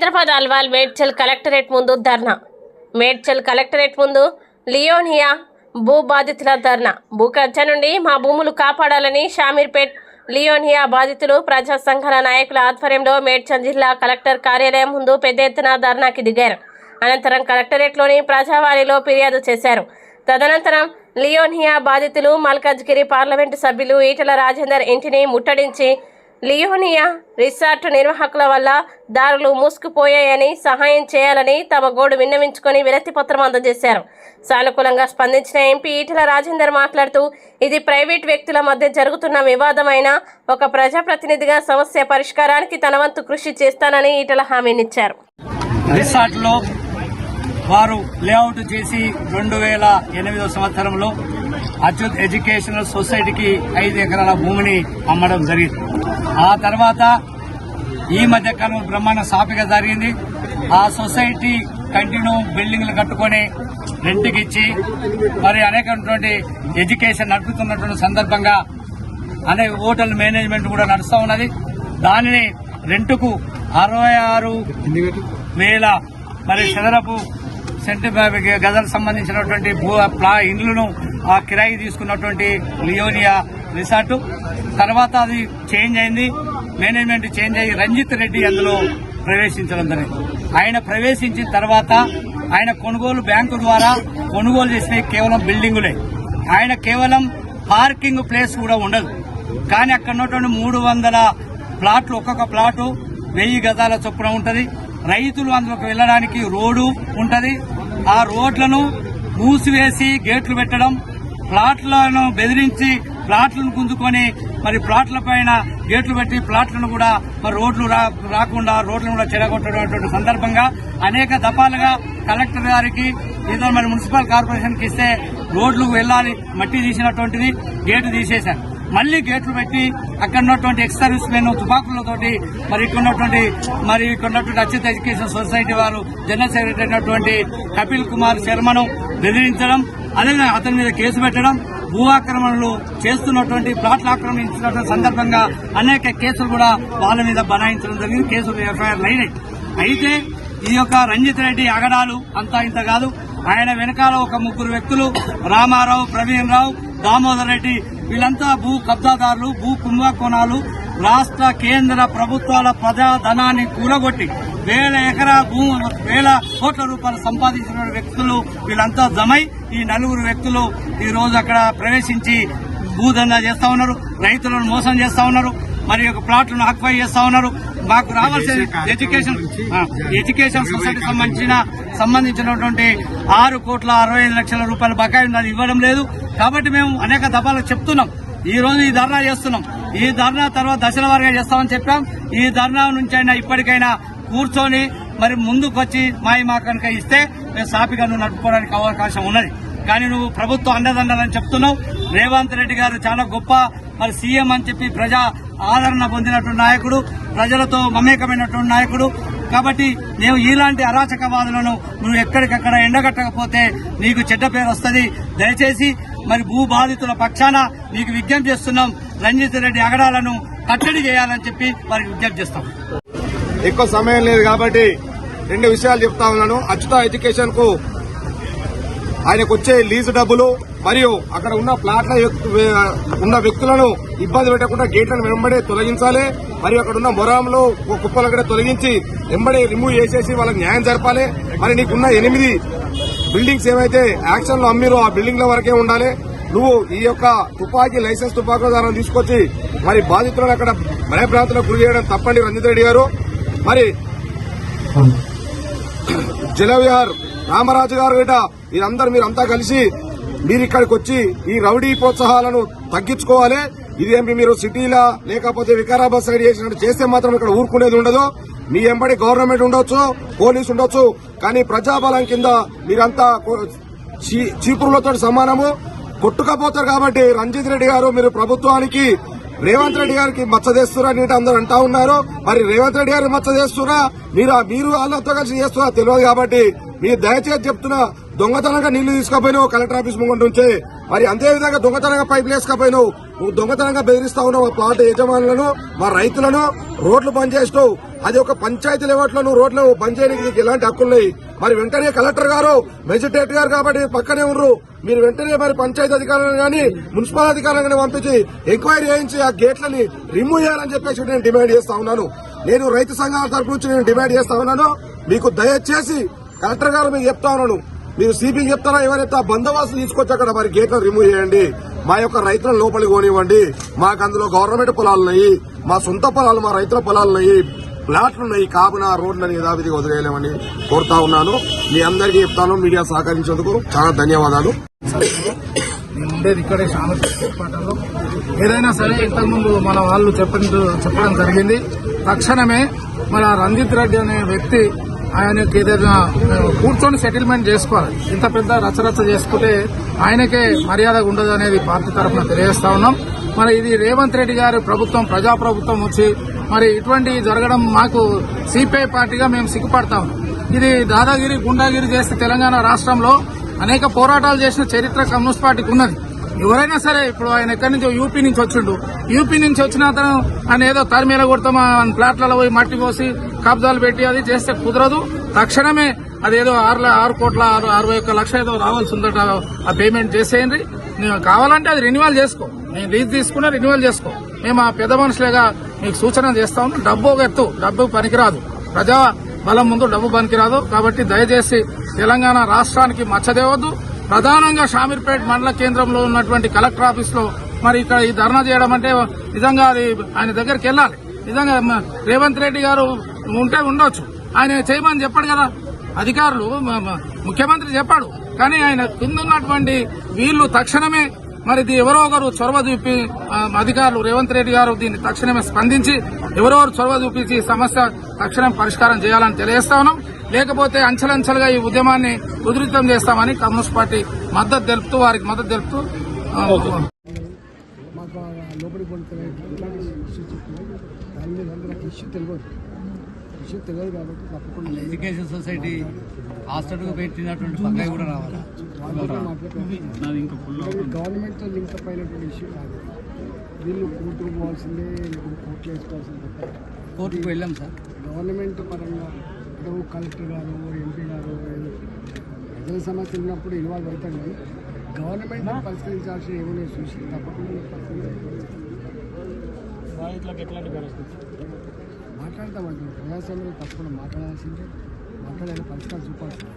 Hyderabad Alwal Medchal collectorate ముందు ధర్నా. Medchal collectorate ముందు లియోనియా భూ బాధితుల ధర్నా. భూ కబ్జా నుండి మా భూములు కాపాడాలని షామీర్పేట్ లియోనియా బాధితులు ప్రజా సంఘాల నాయకుల ఆధ్వర్యంలో మేడ్చల్ జిల్లా కలెక్టర్ కార్యాలయం ముందు పెద్ద ఎత్తున ధర్నాకి దిగారు. అనంతరం కలెక్టరేట్లోని ప్రజావాణిలో ఫిర్యాదు చేశారు. తదనంతరం లియోనియా బాధితులు మల్కాజ్గిరి పార్లమెంటు సభ్యులు ఈటల రాజేందర్ ఇంటిని ముట్టడించి లియోనియా రిసార్ట్ నిర్వాహకుల వల్ల దారులు మూసుకుపోయాయని సహాయం చేయాలని తమ గోడు విన్నవించుకొని వినతి పత్రం అందజేశారు. సానుకూలంగా స్పందించిన ఎంపీ ఈటల రాజేందర్ మాట్లాడుతూ ఇది ప్రైవేట్ వ్యక్తుల మధ్య జరుగుతున్న వివాదమైన ఒక ప్రజాప్రతినిధిగా సమస్య పరిష్కారానికి తన వంతు కృషి చేస్తానని ఈటల హామీనిచ్చారు. రిసార్ట్లో వారు లేఅవుట్ చేసి 2008 సంవత్సరంలో అచ్యుత్ ఎడ్యుకేషనల్ సొసైటీకి 5 ఎకరాల భూమిని అమ్మడం జరిగింది. ఆ తర్వాత ఈ మధ్య కాలం బ్రహ్మాండ సాపిక జరిగింది. ఆ సొసైటీ కంటిన్యూ బిల్డింగ్లు కట్టుకొని రెంట్కి ఇచ్చి మరి అనేకటువంటి ఎడ్యుకేషన్ నడుపుతున్నటువంటి సందర్భంగా అనేక హోటల్ మేనేజ్మెంట్ కూడా నడుస్తూ ఉన్నది. దానిని రెంటుకు 66,000 మరి చదరపు గజాలకు సంబంధించినటువంటి ఇండ్లను ఆ కిరాయి తీసుకున్నటువంటి లియోనియా రిసార్టు తర్వాత అది చేంజ్ అయింది. మేనేజ్మెంట్ చేంజ్ అయ్యి రంజిత్ రెడ్డి అందులో ప్రవేశించడం జరిగింది. ఆయన ప్రవేశించిన తర్వాత ఆయన కొనుగోలు బ్యాంకు ద్వారా కొనుగోలు చేసినవి కేవలం బిల్డింగులే. ఆయన కేవలం పార్కింగ్ ప్లేస్ కూడా ఉండదు. కానీ అక్కడ ఉన్నటువంటి 300 ప్లాట్లు, ఒక్కొక్క ప్లాటు 1000 గజాల చొప్పున ఉంటది. రైతులు అందులోకి వెళ్లడానికి రోడ్డు ఉంటది. ఆ రోడ్లను మూసివేసి గేట్లు పెట్టడం, ప్లాట్లను బెదిరించి ప్లాట్లను గుంజుకొని మరి ప్లాట్ల పైన గేట్లు పెట్టి ప్లాట్లను కూడా మరి రోడ్లు రాకుండా రోడ్లను కూడా చెడగొట్టడం సందర్భంగా అనేక దఫాలుగా కలెక్టర్ గారికి ఏదో మరి మున్సిపల్ కార్పొరేషన్కి ఇస్తే రోడ్లు వెళ్లాలి మట్టి తీసినటువంటిది గేటు తీసేశారు. మళ్లీ గేట్లు పెట్టి అక్కడ ఉన్నటువంటి ఎక్స్ సర్వీస్ మెన్ తుపాకులతోటి మరి ఇక్కడ అచ్యుత్ ఎడ్యుకేషన్ సొసైటీ వారు జనరల్ సెక్రటరీ అయినటువంటి కపిల్ కుమార్ శర్మను బెదిరించడం, అలాగే అతని మీద కేసు పెట్టడం, భూ ఆక్రమణలు చేస్తున్నటువంటి ప్లాట్లు ఆక్రమించినటువంటి సందర్భంగా అనేక కేసులు కూడా వాళ్ళ మీద బనాయించడం జరిగింది. కేసులు ఎఫ్ఐఆర్లు అయినాయి. అయితే ఈ యొక్క రంజిత్ రెడ్డి అగడాలు అంతా ఇంత కాదు. ఆయన వెనకాల ఒక 3 వ్యక్తులు రామారావు, ప్రవీణ్ రావు, దామోదర్ రెడ్డి, వీళ్ళంతా భూ కబ్జాదారులు, భూ కుంభకోణాలు, రాష్ట్ర కేంద్ర ప్రభుత్వాల ప్రజాధనాన్ని కూలగొట్టి 1000 ఎకరా భూమి 1000 కోట్ల రూపాయలు సంపాదించిన వ్యక్తులు వీళ్ళంతా జమై ఈ 4 వ్యక్తులు ఈ రోజు అక్కడ ప్రవేశించి భూదందా చేస్తా ఉన్నారు. రైతులను మోసం చేస్తా ఉన్నారు. మరి ఒక ప్లాట్లను ఆక్యుపై చేస్తా ఉన్నారు. మాకు రావాల్సిన ఎడ్యుకేషన్ సొసైటీ సంబంధించినటువంటి 6,65,00,000 రూపాయల బకాయి ఉన్నది ఇవ్వడం లేదు. కాబట్టి మేము అనేక దఫాలకు చెప్తున్నాం. ఈ రోజు ఈ ధర్నా చేస్తున్నాం. ఈ ధర్నా తర్వాత దశల వారీగా చేస్తామని చెప్పాం. ఈ ధర్నా నుంచి అయినా ఇప్పటికైనా కూర్చొని మరి ముందుకొచ్చి మా కనుక ఇస్తే మేము సాపిగా నడుపుకోవడానికి అవకాశం ఉన్నది. కానీ నువ్వు ప్రభుత్వం అండదండాలని చెప్తున్నావు. రేవంత్ రెడ్డి గారు చాలా గొప్ప మరి సీఎం అని చెప్పి ప్రజా ఆదరణ పొందినటువంటి నాయకుడు, ప్రజలతో మమేకమైనటువంటి నాయకుడు. కాబట్టి మేము ఇలాంటి అరాచకవాదులను నువ్వు ఎక్కడికక్కడ ఎండగట్టకపోతే నీకు చెడ్డ పేరు వస్తుంది. దయచేసి మరి భూ బాధితుల పక్షాన నీకు విజ్ఞప్తి చేస్తున్నాం. రంజిత్ రెడ్డి అగడాలను కట్టడి చేయాలని చెప్పి వారికి విజ్ఞప్తి చేస్తాం. ఎక్కువ సమయం లేదు కాబట్టి 2 విషయాలు చెప్తా ఉన్నాను. అచ్యుత ఎడ్యుకేషన్ కు ఆయనకు వచ్చే లీజు డబ్బులు మరియు అక్కడ ఉన్న ప్లాట్ల ఉన్న వ్యక్తులను ఇబ్బంది పెట్టకుండా గేట్లను వెంబడే తొలగించాలి. మరియు అక్కడ ఉన్న మొరాంలో కుప్పలు కూడా తొలగించి వెంబడే రిమూవ్ చేసేసి వాళ్ళకి న్యాయం జరపాలి. మరి నీకున్న 8 బిల్డింగ్స్ ఏవైతే యాక్షన్ లో అమ్మిరో ఆ బిల్డింగ్ల వరకే ఉండాలి. నువ్వు ఈ యొక్క లైసెన్స్ తుపాకుల ద్వారా తీసుకొచ్చి మరి బాధితులను అక్కడ భయభ్రాంతులకు గురి చేయడం తప్పండి రంజిత్ రెడ్డి గారు. మరి జలవిహార్ రామరాజు గారు గిట మీరంతా కలిసి మీరు ఇక్కడికి వచ్చి ఈ రౌడీ ప్రోత్సాహాలను తగ్గించుకోవాలి. ఇదేమి మీరు సిటీలా లేకపోతే వికారాబాద్ సైడ్ చేస్తే మాత్రం ఇక్కడ ఊరుకునేది ఉండదు. మీ ఎంబడి గవర్నమెంట్ ఉండొచ్చు, పోలీసు ఉండొచ్చు, కానీ ప్రజాబలం కింద మీరంతా చీపురులతో సమానము కొట్టుకపోతారు. కాబట్టి రంజిత్ రెడ్డి గారు మీరు ప్రభుత్వానికి రేవంత్ రెడ్డి గారికి మచ్చదేస్తున్నారని అందరూ అంటా ఉన్నారు. మరి రేవంత్ రెడ్డి గారికి మచ్చదేస్తున్నా మీరు వాళ్ళతో కలిసి చేస్తున్నా తెలియదు. కాబట్టి మీరు దయచేసి చెప్తున్నా, దొంగతనంగా నీళ్లు తీసుకుపోయినావు కలెక్టర్ ఆఫీస్ ముందు ఉంచే, మరి అదేవిధంగా దొంగతనంగా పైపులు వేసుకపోయినావు నువ్వు దొంగతనంగా బెదిరిస్తా ఉన్నావు మా ప్లాట్ యజమానులను, మా రైతులను. రోడ్లు బంద్ చేస్తావు, అది ఒక పంచాయతీ లెవెల్లో నువ్వు రోడ్లు బంద్ చేయడానికి నీకు ఎలాంటి హక్కులున్నాయి? మరి వెంటనే కలెక్టర్ గారు, మెజిస్ట్రేట్ గారు కాబట్టి పక్కనే ఉన్నారు, మీరు వెంటనే మరి పంచాయతీ అధికారులను గానీ మున్సిపల్ అధికారులను గానీ పంపించి ఎంక్వైరీ చేయించి ఆ గేట్లని రిమూవ్ చేయాలని చెప్పేసి నేను డిమాండ్ చేస్తా ఉన్నాను. నేను రైతు సంఘాల తరపు నుంచి నేను డిమాండ్ చేస్తా ఉన్నాను. మీకు దయచేసి కలెక్టర్ గారు మీకు చెప్తా ఉన్నాను, మీరు సిపికి చెప్తారా ఎవరైతే ఆ బందోబస్తు తీసుకొచ్చి అక్కడ మరి గేట్లను రిమూవ్ చేయండి. మా యొక్క రైతులను లోపలికి పోనివ్వండి. మాకు అందులో గవర్నమెంట్ పొలాలున్నాయి, మా సొంత పొలాలు, మా రైతుల పొలాలున్నాయి, ప్లాట్లున్నాయి. కావున రోడ్లను యథావిధిగా వదిలేయలేమని కోరుతా ఉన్నాను. మీ అందరికీ చెప్తాను. మీడియా సహకరించేందుకు చాలా ధన్యవాదాలు. నేను ఉండేది ఇక్కడే శామర్పేటలో. ఏదైనా సరే ఇంతకుముందు మన వాళ్ళు చెప్పడం జరిగింది. తక్షణమే మన రంజిత్ రెడ్డి అనే వ్యక్తి ఆయనకి ఏదైనా కూర్చొని సెటిల్మెంట్ చేసుకోవాలి. ఇంత పెద్ద రచరచ చేసుకుంటే ఆయనకే మర్యాద ఉండదు అనేది పార్టీ తరఫున తెలియజేస్తా ఉన్నాం. మరి ఇది రేవంత్ రెడ్డి గారి ప్రభుత్వం, ప్రజాప్రభుత్వం వచ్చి మరి ఇటువంటి జరగడం మాకు సిపిఐ పార్టీగా మేము సిగ్గుపడతాం. ఇది దాదాగిరి, గుండాగిరి చేస్తే తెలంగాణ రాష్ట్రంలో అనేక పోరాటాలు చేసిన చరిత్ర కమ్యూనిస్ట్ పార్టీకి ఉన్నది. ఎవరైనా సరే, ఇప్పుడు ఆయన ఎక్కడి నుంచి యూపీ నుంచి వచ్చిండు, యూపీ నుంచి వచ్చిన అతను ఆయన ఏదో తరిమేల కొడతాం ప్లాట్లలో పోయి మట్టి పోసి కబ్జాలు పెట్టి అది చేస్తే కుదరదు. తక్షణమే అదేదో 6,61 లక్ష ఏదో రావాల్సి ఉందట, ఆ పేమెంట్ చేసేయండి. కావాలంటే అది రెన్యువల్ చేసుకో, నేను లీజ్ తీసుకున్నా రెన్యువల్ చేసుకో. మేము ఆ పెద్ద మనుషులేగా మీకు సూచన చేస్తా ఉన్నాం. డబ్బు ఒక ఎత్తు, డబ్బు పనికిరాదు, ప్రజా బలం ముందు డబ్బు పనికిరాదు. కాబట్టి దయచేసి తెలంగాణ రాష్ట్రానికి మచ్చదేవద్దు. ప్రధానంగా షామీర్పేట్ మండల కేంద్రంలో ఉన్నటువంటి కలెక్టర్ ఆఫీస్ లో మరి ఇక్కడ ఈ ధర్నా చేయడం అంటే నిజంగా అది ఆయన దగ్గరికి వెళ్ళాలి. నిజంగా రేవంత్ రెడ్డి గారు ఉంటే ఉండొచ్చు, ఆయన చేయమని చెప్పాడు కదా అధికారులు, ముఖ్యమంత్రి చెప్పాడు. కానీ ఆయన కింద ఉన్నటువంటి వీళ్లు తక్షణమే మరి ఎవరో ఒకరు చొరవ చూపి, అధికారులు రేవంత్ రెడ్డి గారు దీన్ని తక్షణమే స్పందించి ఎవరెవరు చొరవ చూపించి సమస్య తక్షణం పరిష్కారం చేయాలని తెలియజేస్తా ఉన్నాం. లేకపోతే అంచెలంచెలుగా ఈ ఉద్యమాన్ని ఉధృతం చేస్తామని కమ్యూనిస్ట్ పార్టీ మద్దతు తెలుపుతూ, వారికి మద్దతు తెలుపుతూ మాకు లోపలికి పడుతుంది దాని మీద ఇష్యూ తెలియదు కాబట్టి తప్పకుండా ఎడ్యుకేషన్ సొసైటీ హాస్టల్కు పెట్టినటువంటి పగ్గాయి కూడా రావాలా? గవర్నమెంట్తో లింకప్ అయినటువంటి ఇష్యూ కాదు. వీళ్ళు కోర్టుకు పోవాల్సిందే, కోర్టులో వేసుకోవాల్సిందే. కోర్టుకు వెళ్ళాం సార్. గవర్నమెంట్ పరంగా ఇప్పుడు కలెక్టర్ గారు, ఎంపీ గారు ప్రజల సమస్య ఉన్నప్పుడు ఇన్వాల్వ్ అవుతాం. కానీ గవర్నమెంట్ పరిష్కరించాల్సిన ఏమైనా చూసి తప్పకుండా మాట్లాడతామండి. ప్రజాస్వామ్యంలో తప్పకుండా మాట్లాడాల్సిందే, మాట్లాడే పరిష్కారం చూపాల్సిందే.